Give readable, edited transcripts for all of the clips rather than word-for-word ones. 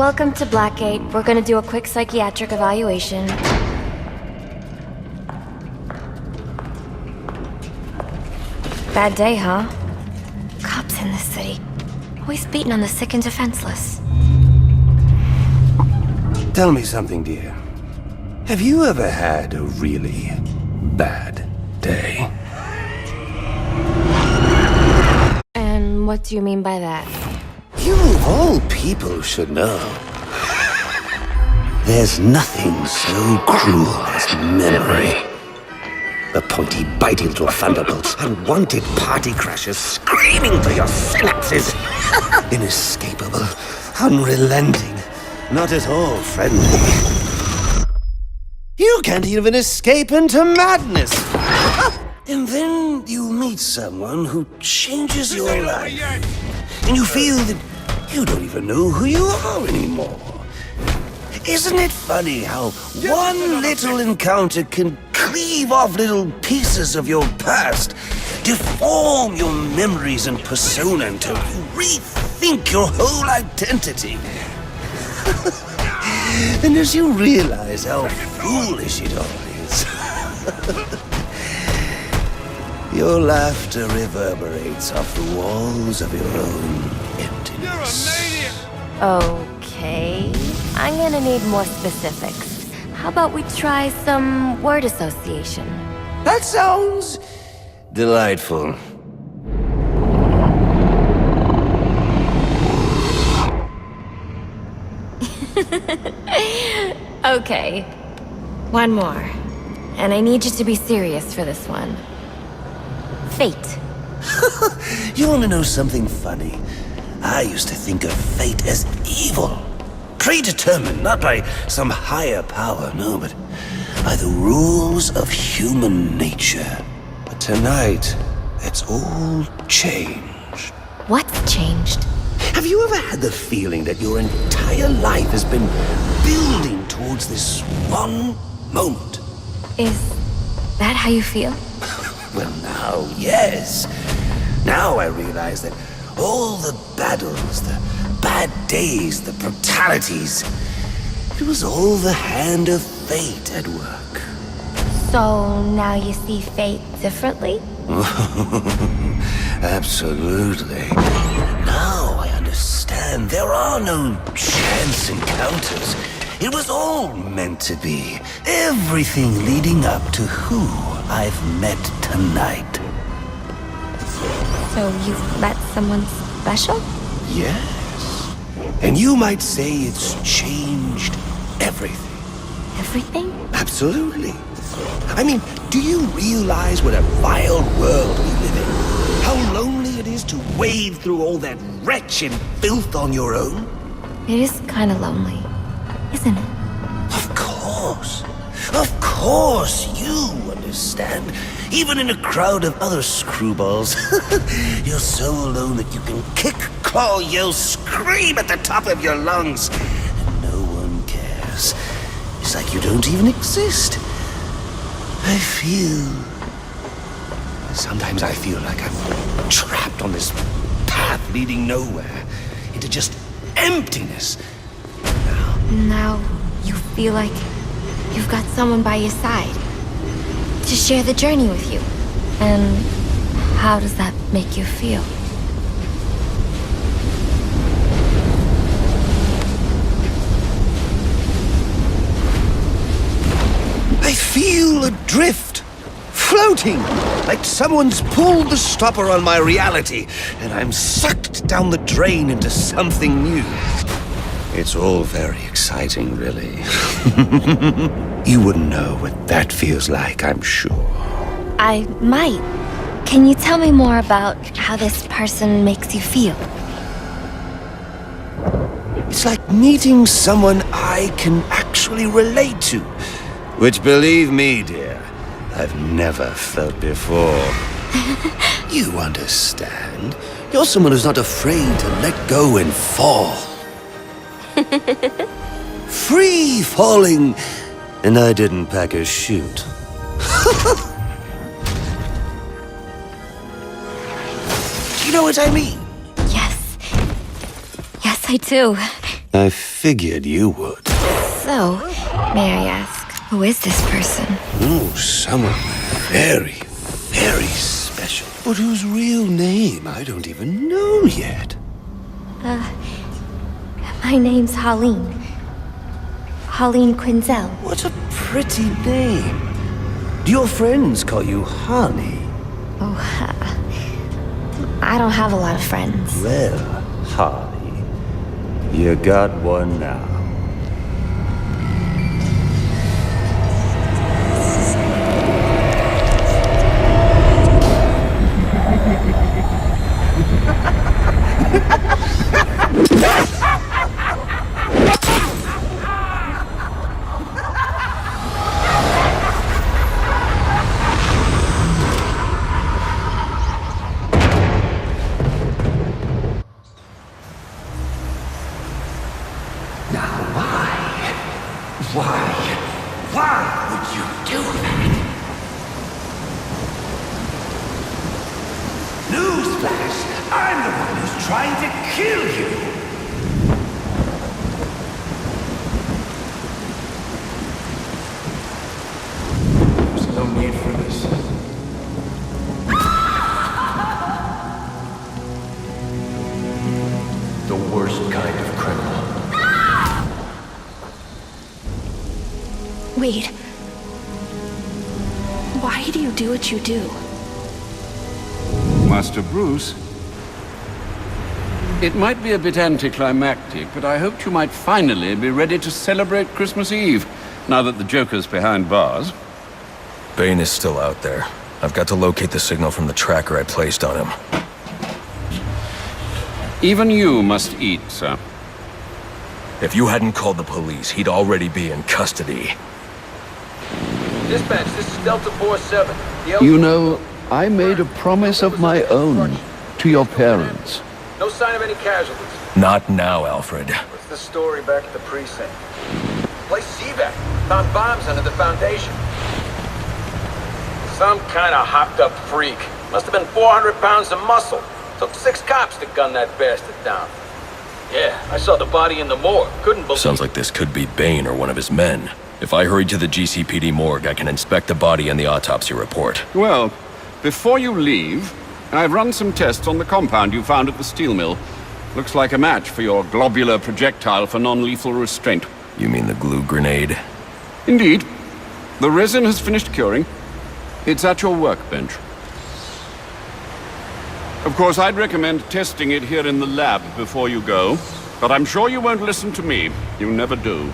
Welcome to Blackgate. We're gonna do a quick psychiatric evaluation. Bad day, huh? Cops in this city. Always beating on the sick and defenseless. Tell me something, dear. Have you ever had a really bad day? And what do you mean by that? You of all people should know. There's nothing so cruel as memory. The pointy, bitey little thunderbolts, unwanted party crashers screaming through your synapses. Inescapable, unrelenting, not at all friendly. You can't even escape into madness. And then you meet someone who changes your life. And you feel that you don't even know who you are anymore. Isn't it funny how one little encounter can cleave off little pieces of your past, deform your memories and persona until you rethink your whole identity? And as you realize how foolish it all is, your laughter reverberates off the walls of your own emptiness. Okay. I'm gonna need more specifics. How about we try some word association? That sounds delightful. Okay. One more. And I need you to be serious for this one. Fate. You want to know something funny? I used to think of fate as evil. Predetermined, not by some higher power, no, but by the rules of human nature. But tonight, it's all changed. What's changed? Have you ever had the feeling that your entire life has been building towards this one moment? Is that how you feel? Well, now, yes. Now I realize that all the battles, the bad days, the brutalities, it was all the hand of fate at work. So now you see fate differently? Absolutely. Now I understand there are no chance encounters. It was all meant to be. Everything leading up to who I've met tonight. So you've met someone special? Yes. And you might say it's changed everything. Everything? Absolutely. I mean, do you realize what a vile world we live in? How lonely it is to wade through all that wretched filth on your own? It is kind of lonely, isn't it? Of course. Of course, you understand. Even in a crowd of other screwballs, you're so alone that you can kick, claw, yell, scream at the top of your lungs, and no one cares. It's like you don't even exist. Sometimes I feel like I'm trapped on this path leading nowhere, into just emptiness. Now you feel like you've got someone by your side to share the journey with you. And how does that make you feel? I feel adrift, floating, like someone's pulled the stopper on my reality, and I'm sucked down the drain into something new. It's all very exciting, really. You wouldn't know what that feels like, I'm sure. I might. Can you tell me more about how this person makes you feel? It's like meeting someone I can actually relate to. Which, believe me, dear, I've never felt before. You understand. You're someone who's not afraid to let go and fall. Free falling, and I didn't pack a chute. Do you know what I mean? Yes. Yes, I do. I figured you would. So, may I ask, who is this person? Oh, someone very, very special. But whose real name I don't even know yet. My name's Harleen. Harleen Quinzel. What a pretty name. Do your friends call you Harley? Oh, I don't have a lot of friends. Well, Harley, you got one now. Why would you do that? Newsflash! I'm the one who's trying to kill you! There's no need for this. The worst kind of criminal. Wait. Why do you do what you do? Master Bruce, it might be a bit anticlimactic, but I hoped you might finally be ready to celebrate Christmas Eve, now that the Joker's behind bars. Bane is still out there. I've got to locate the signal from the tracker I placed on him. Even you must eat, sir. If you hadn't called the police, he'd already be in custody. Dispatch, this is Delta 47. You know, I made a promise of my own to your parents. No sign of any casualties. Not now, Alfred. What's the story back at the precinct? Place CVAC. Found bombs under the foundation. Some kind of hopped-up freak. Must have been 400 pounds of muscle. Took 6 cops to gun that bastard down. Yeah, I saw the body in the morgue. Couldn't believe Sounds like this could be Bane or one of his men. If I hurry to the GCPD morgue, I can inspect the body and the autopsy report. Well, before you leave, I've run some tests on the compound you found at the steel mill. Looks like a match for your globular projectile for non-lethal restraint. You mean the glue grenade? Indeed. The resin has finished curing. It's at your workbench. Of course, I'd recommend testing it here in the lab before you go, but I'm sure you won't listen to me. You never do.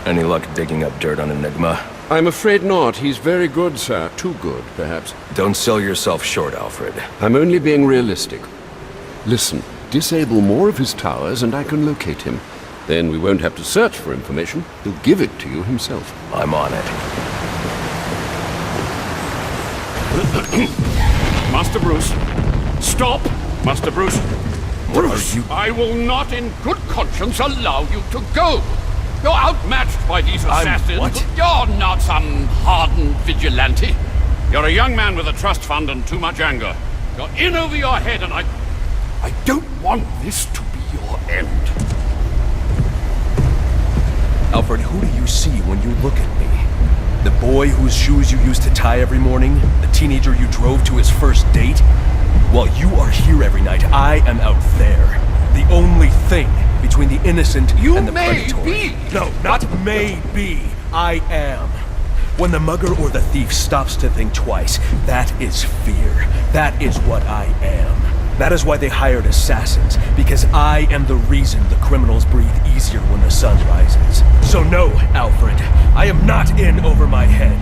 Any luck digging up dirt on Enigma? I'm afraid not. He's very good, sir. Too good, perhaps. Don't sell yourself short, Alfred. I'm only being realistic. Listen, disable more of his towers and I can locate him. Then we won't have to search for information. He'll give it to you himself. I'm on it. Master Bruce, stop! Master Bruce. Bruce, you... I will not in good conscience allow you to go. You're outmatched by these assassins. What? You're not some hardened vigilante. You're a young man with a trust fund and too much anger. You're in over your head and I don't want this to be your end. Alfred, who do you see when you look at me? The boy whose shoes you used to tie every morning? The teenager you drove to his first date? While you are here every night, I am out there. The only thing between the innocent and the predatory. You may be! No, not may be. I am. When the mugger or the thief stops to think twice, that is fear. That is what I am. That is why they hired assassins, because I am the reason the criminals breathe easier when the sun rises. So no, Alfred, I am not in over my head.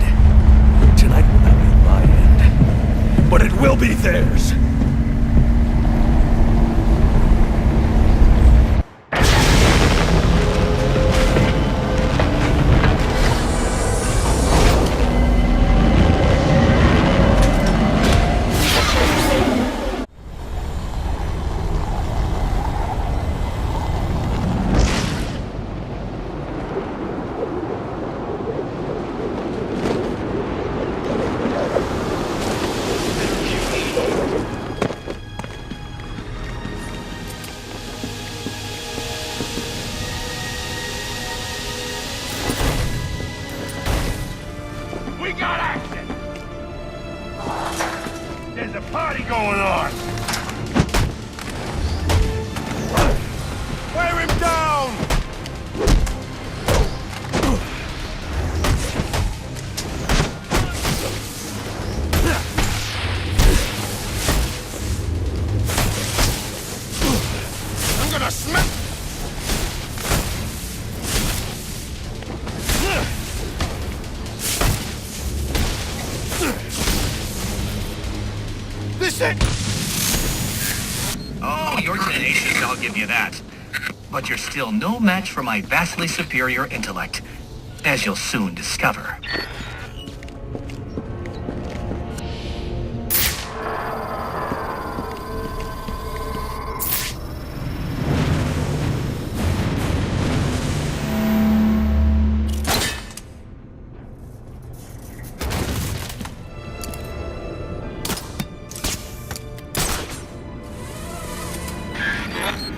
Tonight will not be my end, but it will be theirs. party going on! Wear him down! I'm gonna smack... This it! Oh, you're tenacious, I'll give you that. But you're still no match for my vastly superior intellect, as you'll soon discover.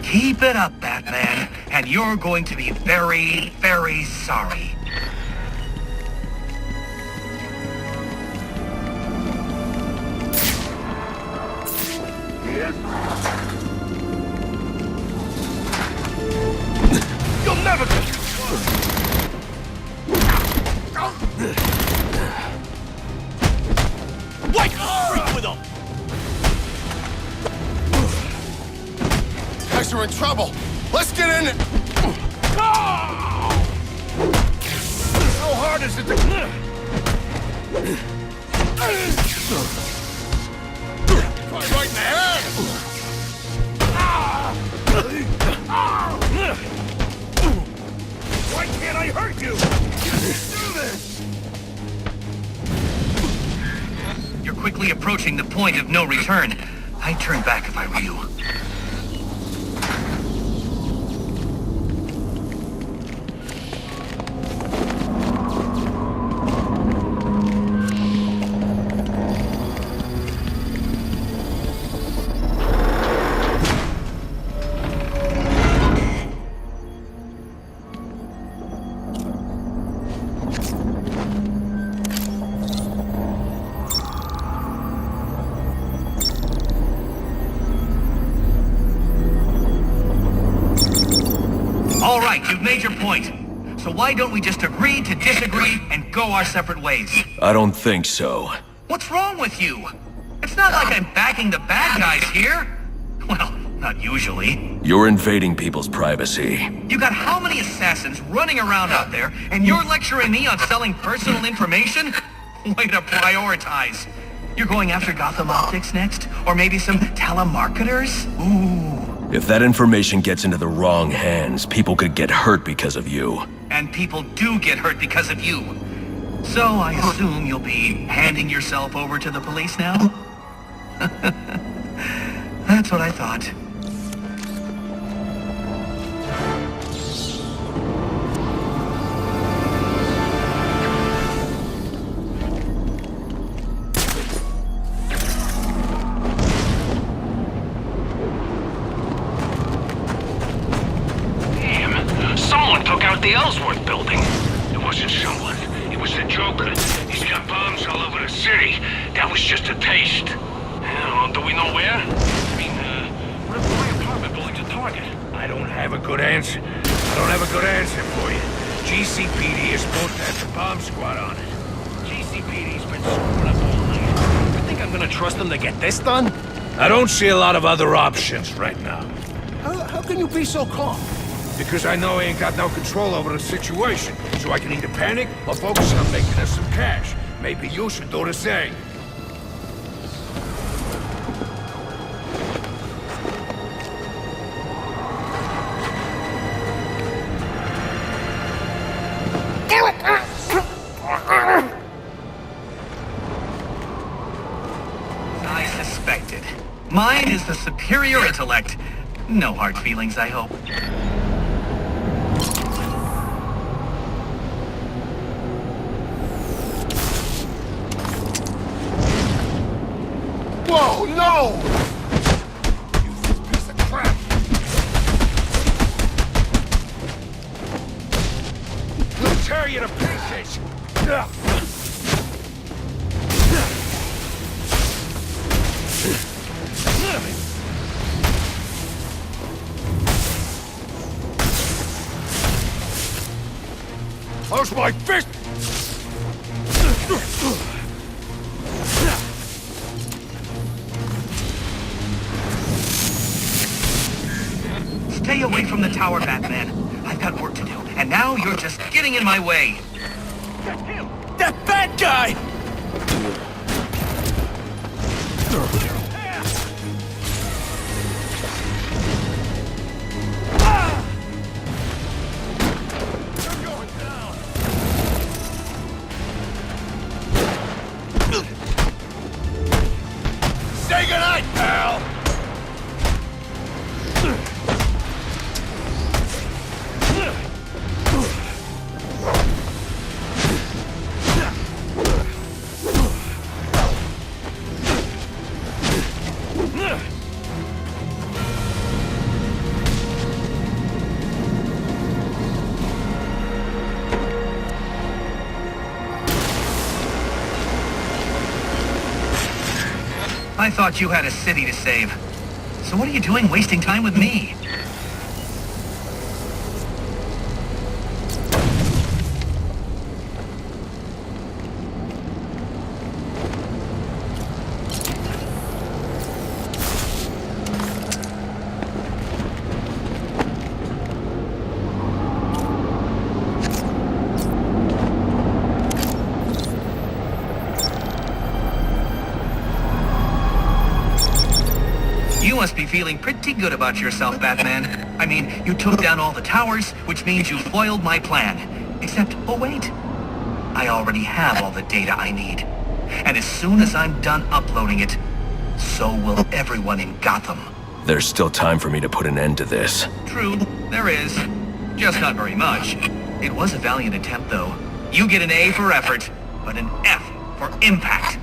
Keep it up, Batman, and you're going to be very, very sorry. You'll never get... White streak with him! Guys are in trouble. Let's get in it. How hard is it to... Right in the head! Why can't I hurt you? Do this! You're quickly approaching the point of no return. I'd turn back if I were you. All right, you've made your point. So why don't we just agree to disagree and go our separate ways? I don't think so. What's wrong with you? It's not like I'm backing the bad guys here. Well, not usually. You're invading people's privacy. You got how many assassins running around out there, and you're lecturing me on selling personal information? Way to prioritize. You're going after Gotham Optics next? Or maybe some telemarketers? Ooh. If that information gets into the wrong hands, people could get hurt because of you. And people do get hurt because of you. So I assume you'll be handing yourself over to the police now? That's what I thought. The Ellsworth building. It wasn't someone. It was the Joker. He's got bombs all over the city. That was just a taste. Do we know where? I mean, where's my apartment building's a target? I don't have a good answer. For you. GCPD is supposed to have the bomb squad on it. GCPD's been screwing up all night. You think I'm gonna trust them to get this done? I don't see a lot of other options right now. How can you be so calm? Because I know I ain't got no control over the situation, so I can either panic or focus on making us some cash. Maybe you should do the same. I suspected. Mine is the superior intellect. No hard feelings, I hope. Whoa, no! You piece of crap! We'll tear you to pieces! of it! How's my fist? Stay away from the tower, Batman. I've got work to do, and now you're just getting in my way. That bad guy! Say goodnight, pal! I thought you had a city to save. So what are you doing wasting time with me? You must be feeling pretty good about yourself, Batman. I mean, you took down all the towers, which means you foiled my plan. Except, oh wait, I already have all the data I need. And as soon as I'm done uploading it, so will everyone in Gotham. There's still time for me to put an end to this. True, there is. Just not very much. It was a valiant attempt, though. You get an A for effort, but an F for impact.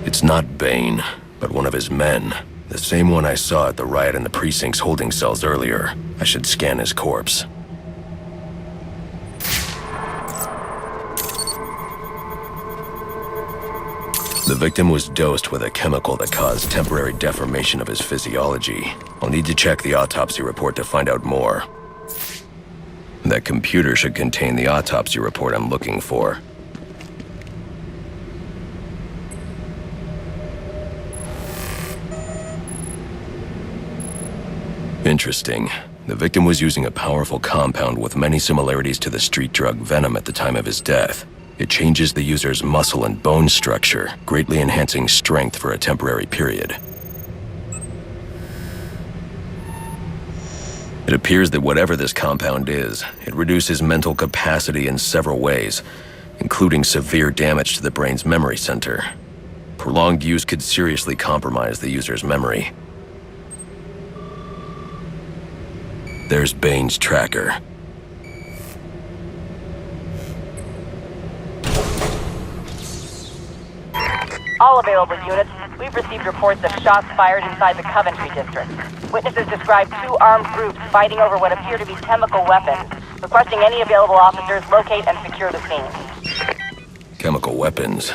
It's not Bane, but one of his men. The same one I saw at the riot in the precinct's holding cells earlier. I should scan his corpse. The victim was dosed with a chemical that caused temporary deformation of his physiology. I'll need to check the autopsy report to find out more. That computer should contain the autopsy report I'm looking for. Interesting. The victim was using a powerful compound with many similarities to the street drug Venom at the time of his death. It changes the user's muscle and bone structure, greatly enhancing strength for a temporary period. It appears that whatever this compound is, it reduces mental capacity in several ways, including severe damage to the brain's memory center. Prolonged use could seriously compromise the user's memory. There's Bane's tracker. All available units, we've received reports of shots fired inside the Coventry district. Witnesses describe two armed groups fighting over what appear to be chemical weapons. Requesting any available officers locate and secure the scene. Chemical weapons.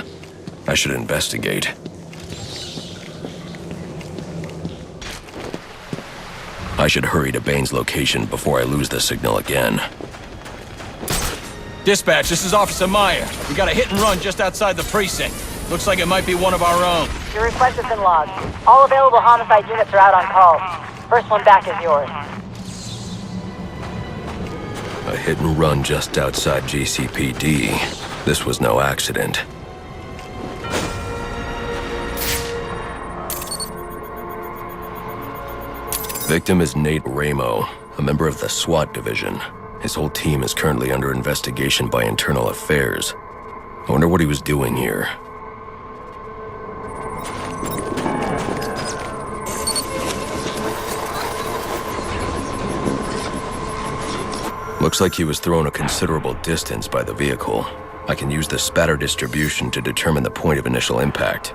I should investigate. I should hurry to Bane's location before I lose the signal again. Dispatch, this is Officer Meyer. We got a hit and run just outside the precinct. Looks like it might be one of our own. Your request has been logged. All available homicide units are out on call. First one back is yours. A hit and run just outside GCPD. This was no accident. Victim is Nate Ramo, a member of the SWAT division. His whole team is currently under investigation by Internal Affairs. I wonder what he was doing here. Looks like he was thrown a considerable distance by the vehicle. I can use the spatter distribution to determine the point of initial impact.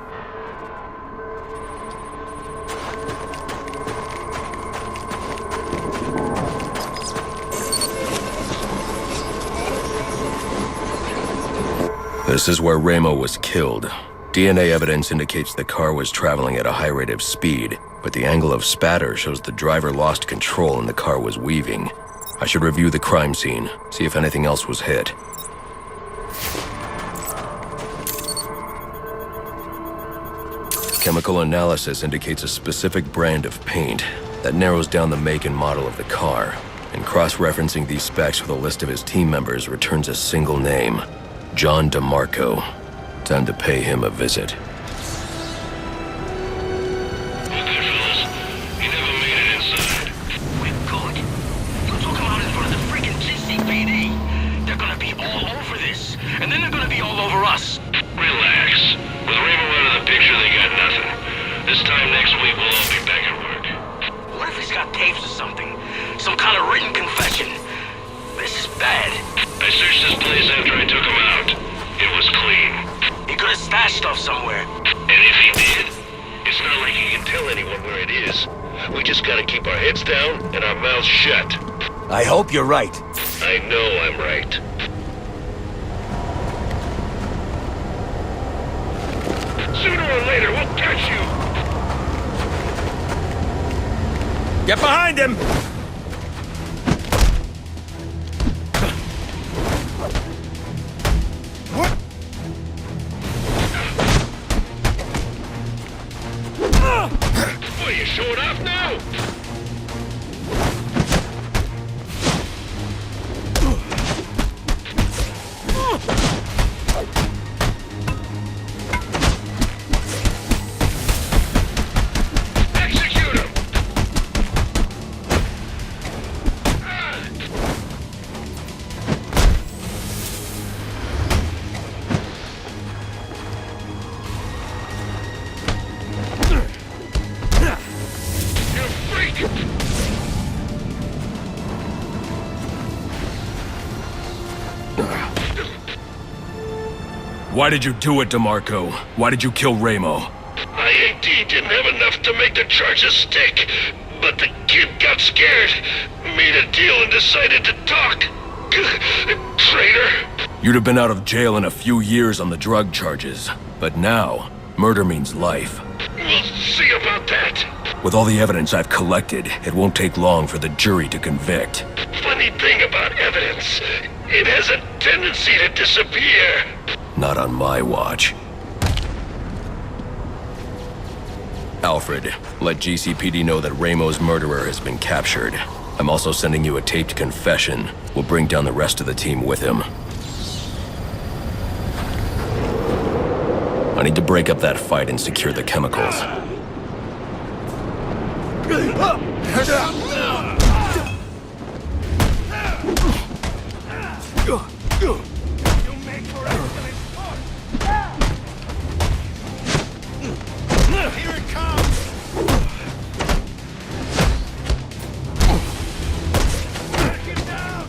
This is where Ramo was killed. DNA evidence indicates the car was traveling at a high rate of speed, but the angle of spatter shows the driver lost control and the car was weaving. I should review the crime scene, see if anything else was hit. Chemical analysis indicates a specific brand of paint that narrows down the make and model of the car, and cross-referencing these specs with a list of his team members returns a single name, John DeMarco. Time to pay him a visit. Okay, fellas. He never made it inside. We're good. You took him out in front of the freaking GCPD. They're gonna be all over this, and then they're gonna be all over us. Relax. With Ramo out of the picture, they got nothing. This time next week, we'll all be back at work. What if he's got tapes or something? Some kind of written confession? This is bad. I searched this place after I took him out. It was clean. He could have stashed stuff somewhere. And if he did, it's not like he can tell anyone where it is. We just gotta keep our heads down and our mouths shut. I hope you're right. I know I'm right. Sooner or later, we'll catch you! Get behind him! What, you showing off now? Execute him! You freak! Why did you do it, DeMarco? Why did you kill Ramo? IAD didn't have enough to make the charges stick, but the kid got scared, made a deal and decided to talk. Traitor! You'd have been out of jail in a few years on the drug charges. But now, murder means life. We'll see about that. With all the evidence I've collected, it won't take long for the jury to convict. Funny thing about evidence, it has a tendency to disappear. Not on my watch. Alfred, let GCPD know that Ramo's murderer has been captured. I'm also sending you a taped confession. We'll bring down the rest of the team with him. I need to break up that fight and secure the chemicals. Here it comes! Back him down!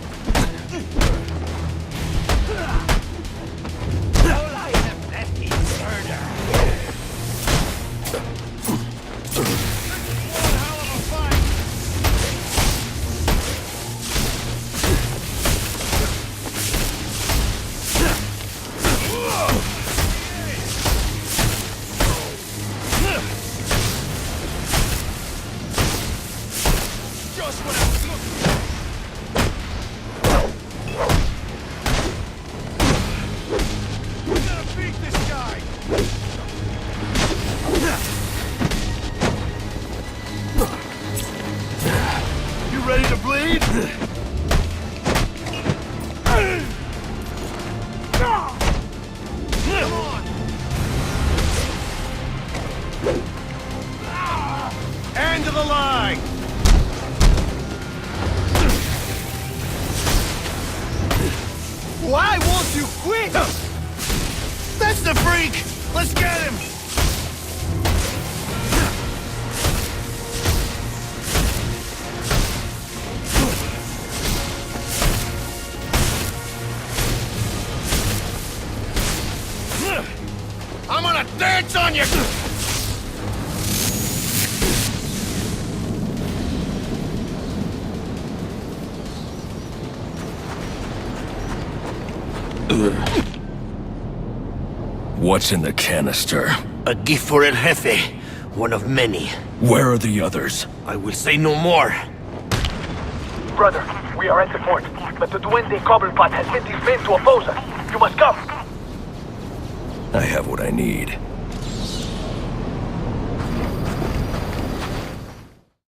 No life left is murder. One hell of a fight! Just what I was looking for. We gotta beat this guy. You ready to bleed? Come on. End of the line. Why won't you quit? That's the freak! Let's get him! I'm gonna dance on you! What's in the canister? A gift for El Jefe. One of many. Where are the others? I will say no more. Brother, we are at the fort, but the Duende Cobblepot has sent his men to oppose us. You must come. I have what I need.